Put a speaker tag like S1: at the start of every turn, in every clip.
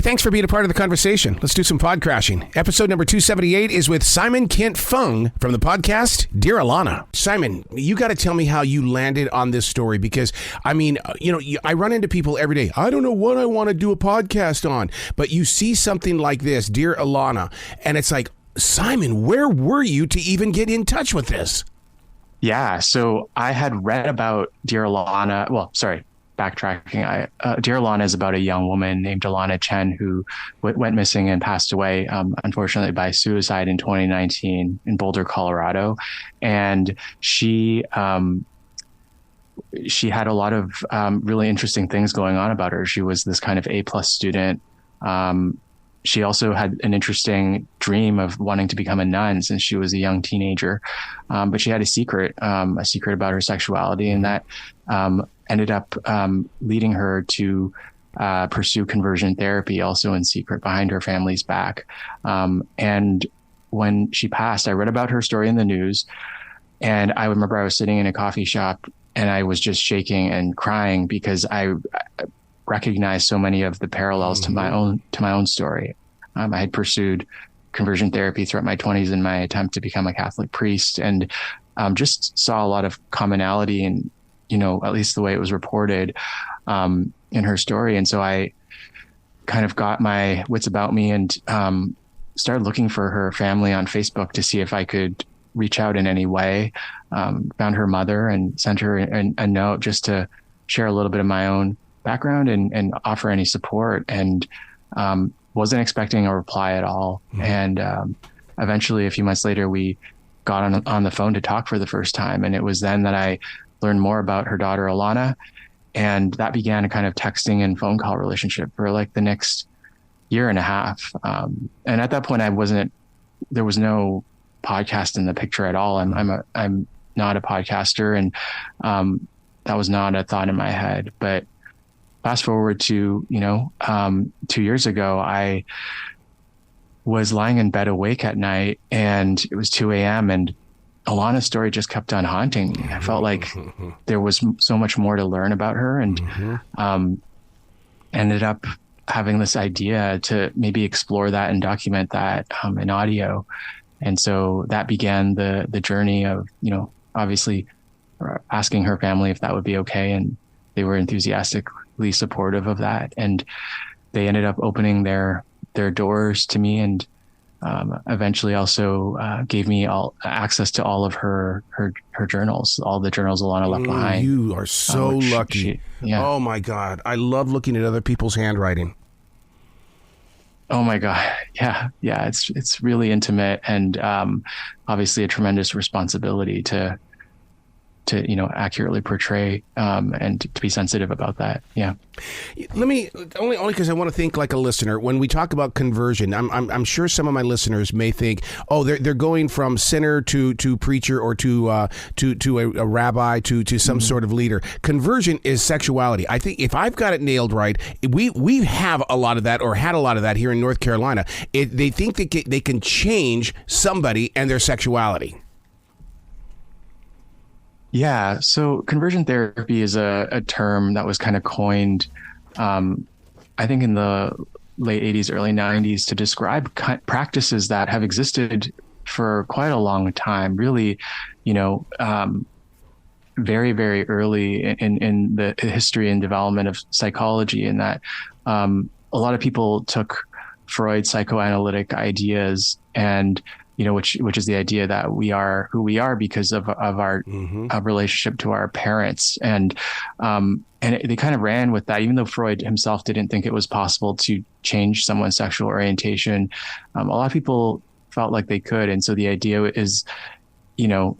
S1: Hey, thanks for being a part of the conversation. Let's do some pod crashing. Episode number 278 is with Simon Kent Fung from the podcast Dear Alana. Simon, you got to tell me how you landed on this story because, I mean, I run into people every day. I don't know what I want to do a podcast on, but you see something like this, Dear Alana, and it's like, Simon, where were you to even get in touch with this?
S2: Yeah, so I had read about Dear Alana. Well, sorry, backtracking. Dear Alana is about a young woman named Alana Chen who went missing and passed away, unfortunately, by suicide in 2019 in Boulder, Colorado. And she had a lot of really interesting things going on about her. She was this kind of A+ student. She also had an interesting dream of wanting to become a nun since she was a young teenager. But she had a secret about her sexuality, and that ended up leading her to pursue conversion therapy, also in secret behind her family's back. And when she passed, I read about her story in the news. And I remember I was sitting in a coffee shop and I was just shaking and crying because I recognized so many of the parallels to my own story. I had pursued conversion therapy throughout my 20s in my attempt to become a Catholic priest, and just saw a lot of commonality in, at least the way it was reported in her story. And so I kind of got my wits about me and started looking for her family on Facebook to see if I could reach out in any way. Found her mother and sent her a note just to share a little bit of my own background and offer any support, and wasn't expecting a reply at all. Mm-hmm. And eventually, a few months later, we got on the phone to talk for the first time. And it was then that I learned more about her daughter, Alana. And that began a kind of texting and phone call relationship for like the next year and a half. And at that point, there was no podcast in the picture at all. I'm not a podcaster, and that was not a thought in my head. But fast forward to, 2 years ago, I was lying in bed awake at night and it was 2 a.m. and Alana's story just kept on haunting me. I felt like there was so much more to learn about her, and ended up having this idea to maybe explore that and document that in audio. And so that began the journey of, obviously asking her family if that would be okay. And they were enthusiastically supportive of that. And they ended up opening their doors to me, and eventually also gave me all access to all of her journals, all the journals Alana left behind.
S1: You are so lucky. Yeah. Oh my God. I love looking at other people's handwriting.
S2: Oh my God. Yeah. It's really intimate, and obviously a tremendous responsibility to accurately portray and to be sensitive about that. Yeah.
S1: Let me only because I want to think like a listener. When we talk about conversion, I'm sure some of my listeners may think, oh, they're going from sinner to preacher, or to a rabbi to some sort of leader. Conversion is sexuality. I think if I've got it nailed right, we have a lot of that, or had a lot of that here in North Carolina. They think they can change somebody and their sexuality.
S2: Yeah. So conversion therapy is a term that was kind of coined, I think in the late 80s, early 90s, to describe practices that have existed for quite a long time, really, very, very early in the history and development of psychology, in that a lot of people took Freud's psychoanalytic ideas and which is the idea that we are who we are because of our relationship to our parents. And they kind of ran with that, even though Freud himself didn't think it was possible to change someone's sexual orientation. A lot of people felt like they could. And so the idea is, in a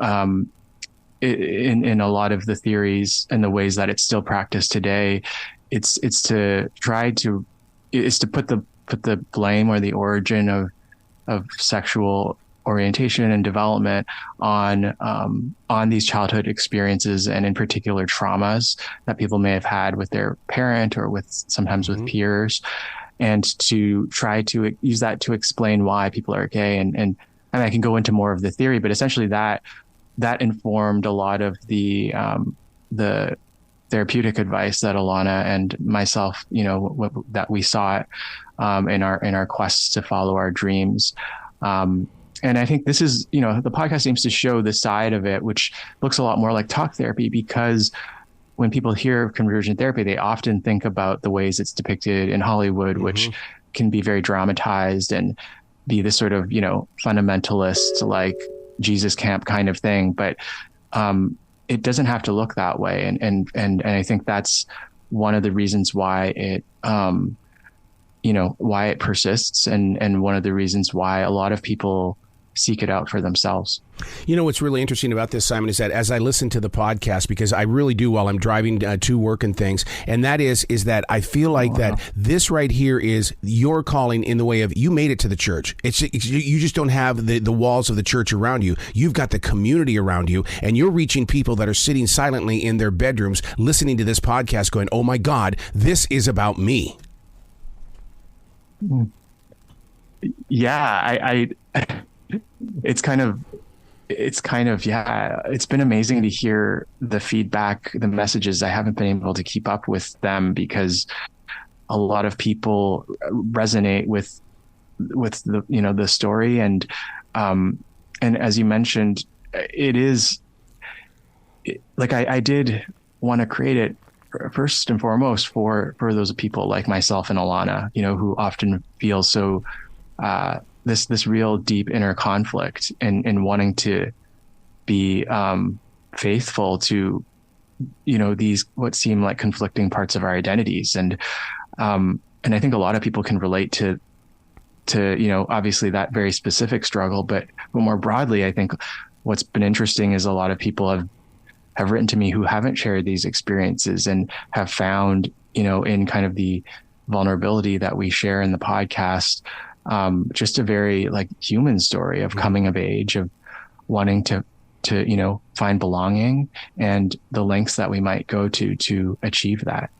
S2: lot of the theories and the ways that it's still practiced today, it's to put the blame or the origin of sexual orientation and development on these childhood experiences, and in particular traumas that people may have had with their parent or sometimes with peers, and to try to use that to explain why people are gay. And I can go into more of the theory, but essentially that informed a lot of the therapeutic advice that Alana and myself, that we sought in our quests to follow our dreams. And I think this is, the podcast seems to show the side of it, which looks a lot more like talk therapy, because when people hear conversion therapy, they often think about the ways it's depicted in Hollywood, which can be very dramatized and be this sort of, fundamentalist, like Jesus camp kind of thing. But it doesn't have to look that way. And I think that's one of the reasons why it, why it persists, and one of the reasons why a lot of people seek it out for themselves.
S1: What's really interesting about this, Simon, is that as I listen to the podcast, because I really do while I'm driving to work and things, and that is that I feel like that this right here is your calling in the way of, you made it to the church. You just don't have the walls of the church around you. You've got the community around you, and you're reaching people that are sitting silently in their bedrooms listening to this podcast going, oh my God, this is about me.
S2: Yeah, it's kind of, it's been amazing to hear the feedback, the messages. I haven't been able to keep up with them because a lot of people resonate with the, the story. And as you mentioned, it is like, I did want to create it first and foremost for those people like myself and Alana, who often feel so, this real deep inner conflict in wanting to be faithful to these what seem like conflicting parts of our identities, and I think a lot of people can relate to obviously that very specific struggle, but more broadly, I think what's been interesting is a lot of people have written to me who haven't shared these experiences and have found in kind of the vulnerability that we share in the podcast, just a very like human story of coming of age, of wanting to find belonging, and the lengths that we might go to achieve that.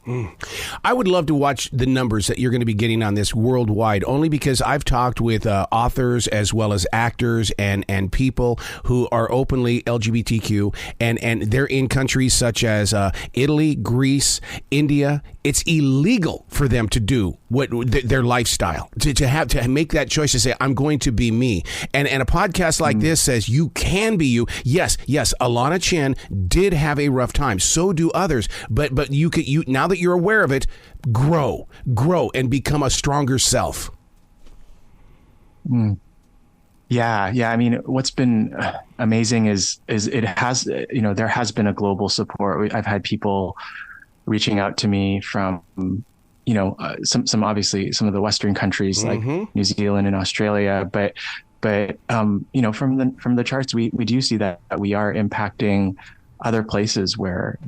S1: I would love to watch the numbers that you're going to be getting on this worldwide, only because I've talked with authors as well as actors and people who are openly LGBTQ, and they're in countries such as Italy, Greece, India. It's illegal for them to do their lifestyle, to make that choice to say, I'm going to be me. And a podcast like this says you can be you. Yes, Alana Chen did have a rough time. So do others. But you now that you're aware of it, grow and become a stronger self.
S2: Yeah. I mean, what's been amazing is it has, there has been a global support. I've had people reaching out to me from, some obviously some of the Western countries like New Zealand and Australia, but from the charts, we do see that we are impacting other places where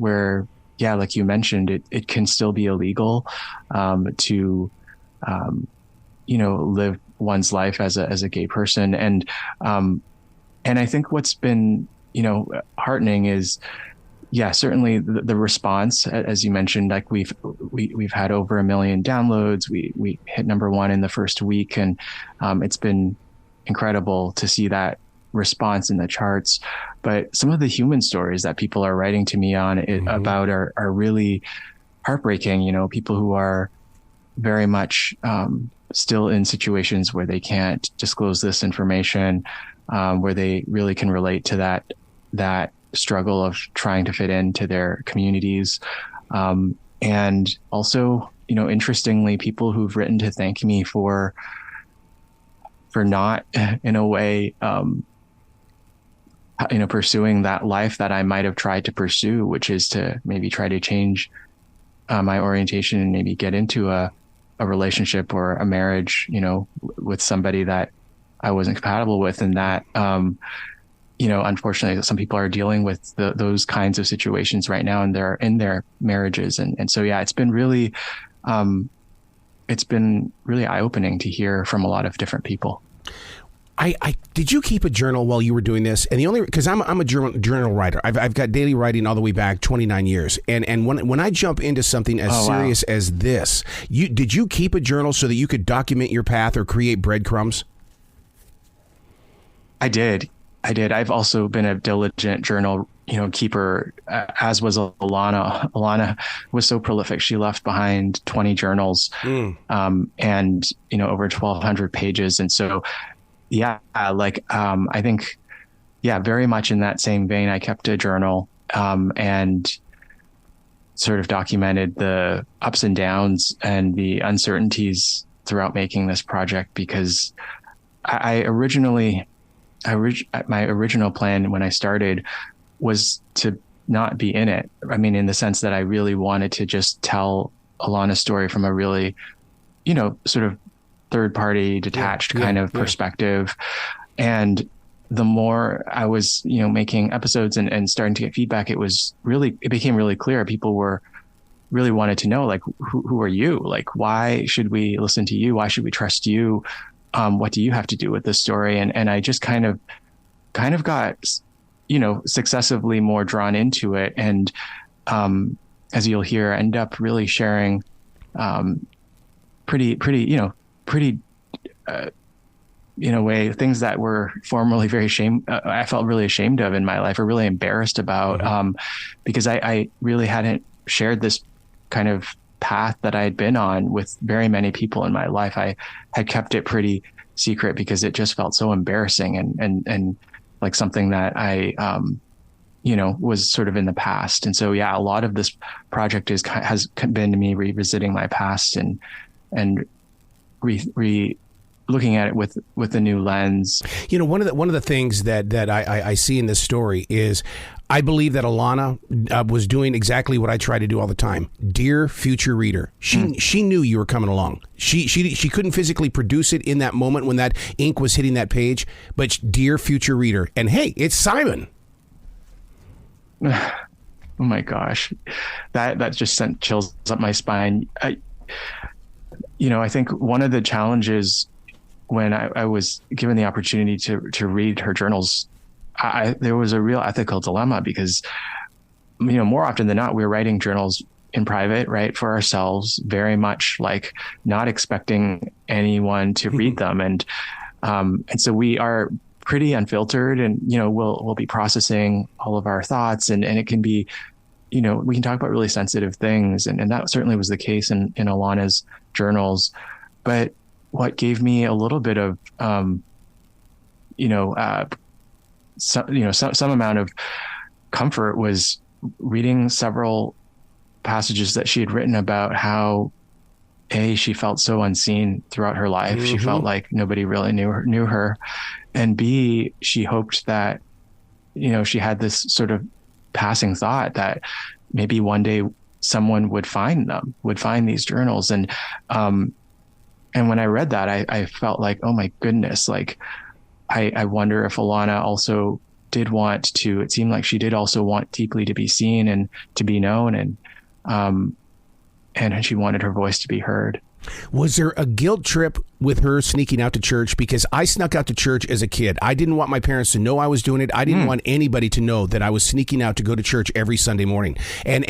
S2: like you mentioned, it can still be illegal to live one's life as a gay person, and I think what's been heartening is, certainly the response, as you mentioned, like we've had over 1 million downloads. We hit #1 in the first week, and it's been incredible to see that response in the charts. But some of the human stories that people are writing to me about are really heartbreaking. People who are very much still in situations where they can't disclose this information, where they really can relate to that struggle of trying to fit into their communities. And also, interestingly, people who've written to thank me for not, in a way, pursuing that life that I might have tried to pursue, which is to maybe try to change my orientation and maybe get into a relationship or a marriage, with somebody that I wasn't compatible with. And that, unfortunately, some people are dealing with those kinds of situations right now, and they're in their marriages. And so, it's been really, eye-opening to hear from a lot of different people.
S1: I did you keep a journal while you were doing this? And because I'm a journal writer, I've got daily writing all the way back 29 years. And when I jump into something as serious as this, did you keep a journal so that you could document your path or create breadcrumbs?
S2: I did. I've also been a diligent journal keeper, as was Alana. Alana was so prolific. She left behind 20 journals, and, over 1,200 pages. And so, yeah, I think, yeah, very much in that same vein, I kept a journal, and sort of documented the ups and downs and the uncertainties throughout making this project, because my original plan when I started was to not be in it. I mean, in the sense that I really wanted to just tell Alana's story from a really, sort of third party detached kind of perspective. And the more I was, making episodes and starting to get feedback, it became really clear. People really wanted to know, like, who are you? Like, why should we listen to you? Why should we trust you? What do you have to do with this story? And I just kind of got, successively more drawn into it. And, as you'll hear, end up really sharing, pretty, in a way, things that were formerly I felt really ashamed of in my life, or really embarrassed about, because I really hadn't shared this kind of path that I had been on with very many people in my life. I had kept it pretty secret because it just felt so embarrassing and like something that I, was sort of in the past. And so, yeah, a lot of this project has been me revisiting my past and looking at it with a new lens.
S1: One of the things that I see in this story is, I believe that Alana was doing exactly what I try to do all the time. Dear future reader, she knew you were coming along. She couldn't physically produce it in that moment when that ink was hitting that page, but dear future reader, and hey, it's Simon.
S2: Oh my gosh, that just sent chills up my spine. I think one of the challenges when I was given the opportunity to read her journals, there was a real ethical dilemma, because, more often than not, we're writing journals in private, right, for ourselves, very much like not expecting anyone to read them. And so we are pretty unfiltered, and, we'll be processing all of our thoughts, and it can be, we can talk about really sensitive things. And that certainly was the case in Alana's journals. But what gave me a little bit of, some amount of comfort was reading several passages that she had written about how, A, she felt so unseen throughout her life. Mm-hmm. She felt like nobody really knew her. And B, she hoped that, she had this sort of passing thought that maybe one day someone would find these journals. And when I read that, I felt like, oh my goodness, like, I wonder if Alana also did want to, it seemed like she did also want deeply to be seen and to be known. And she wanted her voice to be heard.
S1: Was there a guilt trip with her sneaking out to church? Because I snuck out to church as a kid. I didn't want my parents to know I was doing it. I didn't want anybody to know that I was sneaking out to go to church every Sunday morning. And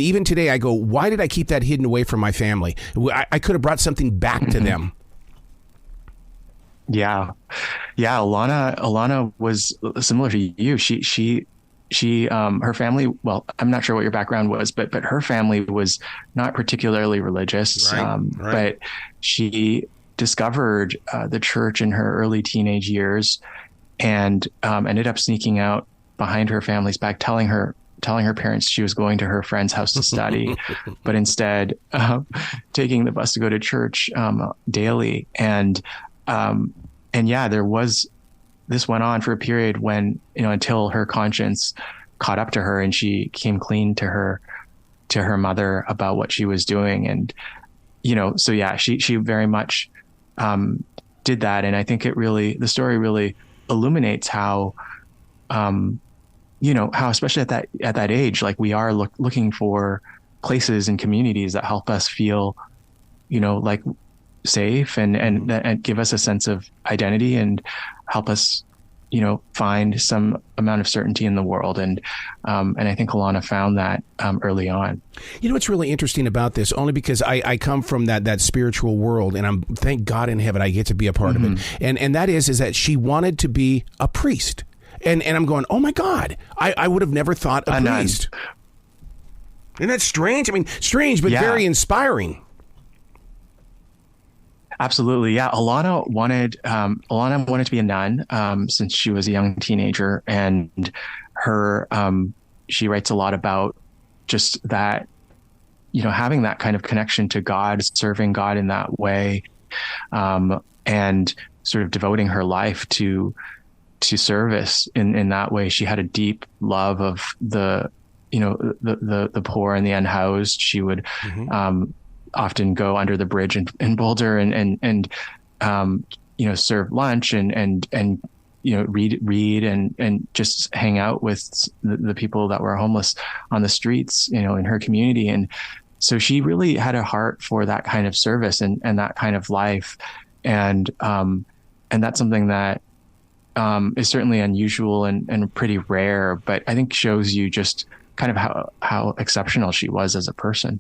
S1: even today I go, why did I keep that hidden away from my family? I could have brought something back to them.
S2: Yeah. Alana was similar to you. She her family, well, I'm not sure what your background was, but her family was not particularly religious. Right. But she discovered the church in her early teenage years, and ended up sneaking out behind her family's back, telling her parents she was going to her friend's house to study, but instead taking the bus to go to church daily. And yeah, this went on for a period when, until her conscience caught up to her and she came clean to her mother about what she was doing. And, so yeah, she very much did that. And I think the story really illuminates how, how, especially at that age, like, we are looking for places and communities that help us feel, like safe and give us a sense of identity and help us, find some amount of certainty in the world. And I think Alana found that early on.
S1: What's really interesting about this, only because I come from that spiritual world, and thank God in heaven I get to be a part of it. And that is that she wanted to be a priest. And I'm going, oh my God, I would have never thought a priest. Isn't that strange? I mean, strange, but very inspiring.
S2: Absolutely. Yeah. Alana wanted to be a nun since she was a young teenager, and she writes a lot about just that, having that kind of connection to God, serving God in that way, and sort of devoting her life to service in that way. She had a deep love of the poor and the unhoused. She would often go under the bridge in Boulder and serve lunch and read and just hang out with the people that were homeless on the streets, in her community. And so she really had a heart for that kind of service and that kind of life. And that's something that is certainly unusual and pretty rare, but I think shows you just kind of how exceptional she was as a person.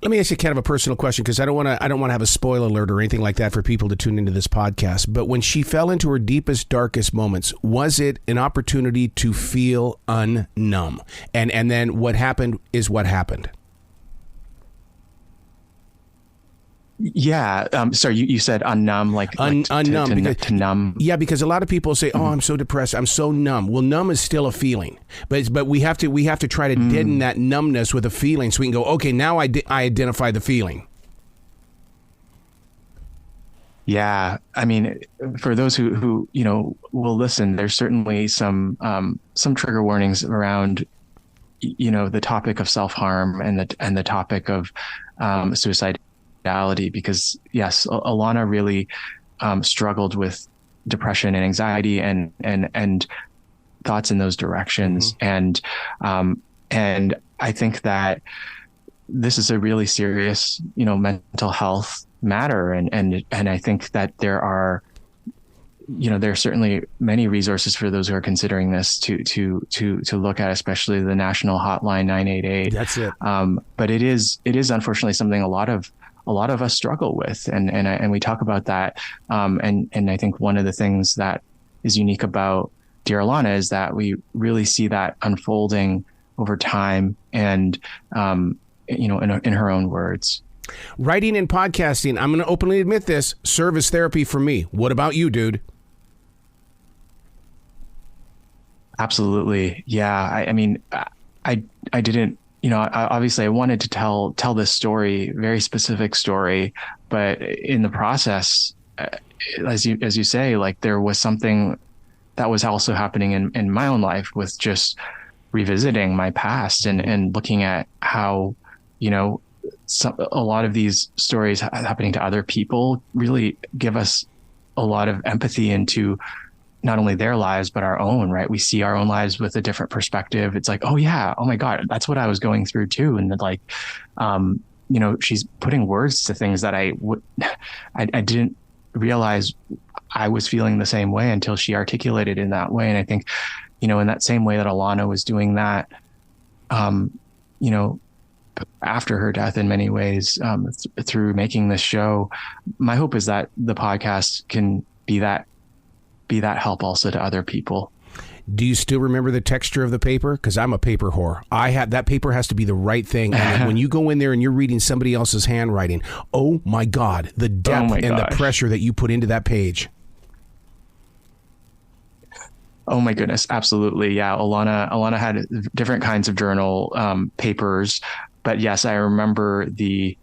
S1: Let me ask you kind of a personal question, because I don't want to have a spoiler alert or anything like that for people to tune into this podcast. But when she fell into her deepest, darkest moments, was it an opportunity to feel unnumb? And then what happened is what happened.
S2: Yeah. Sorry, you said unnumb, like
S1: unnumb,
S2: to numb.
S1: Yeah, because a lot of people say, "Oh, I'm so depressed. I'm so numb." Well, numb is still a feeling, but we have to try to deaden that numbness with a feeling, so we can go, okay, now I identify the feeling.
S2: Yeah, I mean, for those who will listen, there's certainly some trigger warnings around the topic of self-harm and the topic of suicide. Because yes, Alana really struggled with depression and anxiety and thoughts in those directions. And I think that this is a really serious, mental health matter. And I think that there are certainly many resources for those who are considering this to look at, especially the national hotline 988.
S1: That's it.
S2: But it is unfortunately something a lot of us struggle with, and we talk about that. And I think one of the things that is unique about Dear Alana is that we really see that unfolding over time, and in her own words.
S1: Writing and podcasting, I'm going to openly admit this, service therapy for me. What about you, dude?
S2: Absolutely. Yeah. I mean, I didn't. Obviously I wanted to tell this story, very specific story, but in the process, as you say, like there was something that was also happening in my own life with just revisiting my past and looking at how, a lot of these stories happening to other people really give us a lot of empathy into not only their lives, but our own, right? We see our own lives with a different perspective. It's like, oh yeah, oh my God, that's what I was going through too. And then like, she's putting words to things that I didn't realize I was feeling the same way until she articulated in that way. And I think, in that same way that Alana was doing that, after her death in many ways, through making this show, my hope is that the podcast can be that help also to other people.
S1: Do you still remember the texture of the paper? Because I'm a paper whore. That paper has to be the right thing. And when you go in there and you're reading somebody else's handwriting, oh my God, the depth and the pressure that you put into that page.
S2: Oh my goodness, absolutely. Yeah, Alana had different kinds of journal papers, but yes, I remember the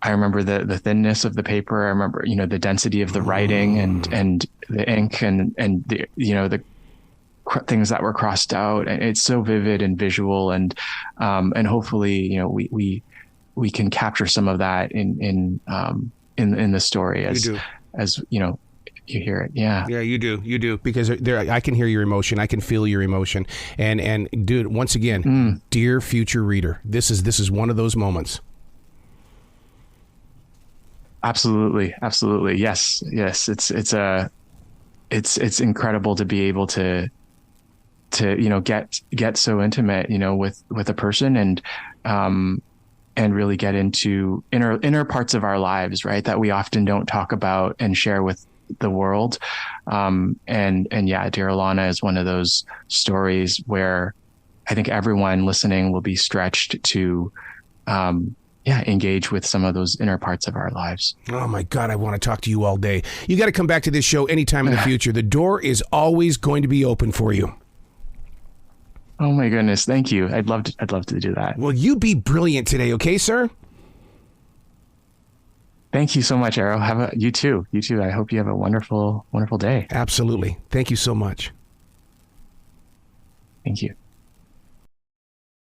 S2: thinness of the paper. I remember, the density of the writing and the ink and the, the things that were crossed out. And it's so vivid and visual, and hopefully, we can capture some of that in the story as you hear it. Yeah.
S1: Yeah, you do. Because I can hear your emotion. I can feel your emotion. And dude, once again, dear future reader, this is one of those moments.
S2: Absolutely. Yes. It's incredible to be able to get so intimate, with a person and really get into inner parts of our lives, right, that we often don't talk about and share with the world. And yeah, Dear Alana is one of those stories where I think everyone listening will be stretched to, engage with some of those inner parts of our lives.
S1: Oh my God, I want to talk to you all day. You got to come back to this show anytime in the future. The door is always going to be open for you.
S2: Oh my goodness, thank you. I'd love to do that.
S1: Well, you be brilliant today, okay, sir?
S2: Thank you so much, Arrow. You too. I hope you have a wonderful, wonderful day.
S1: Absolutely. Thank you so much.
S2: Thank you.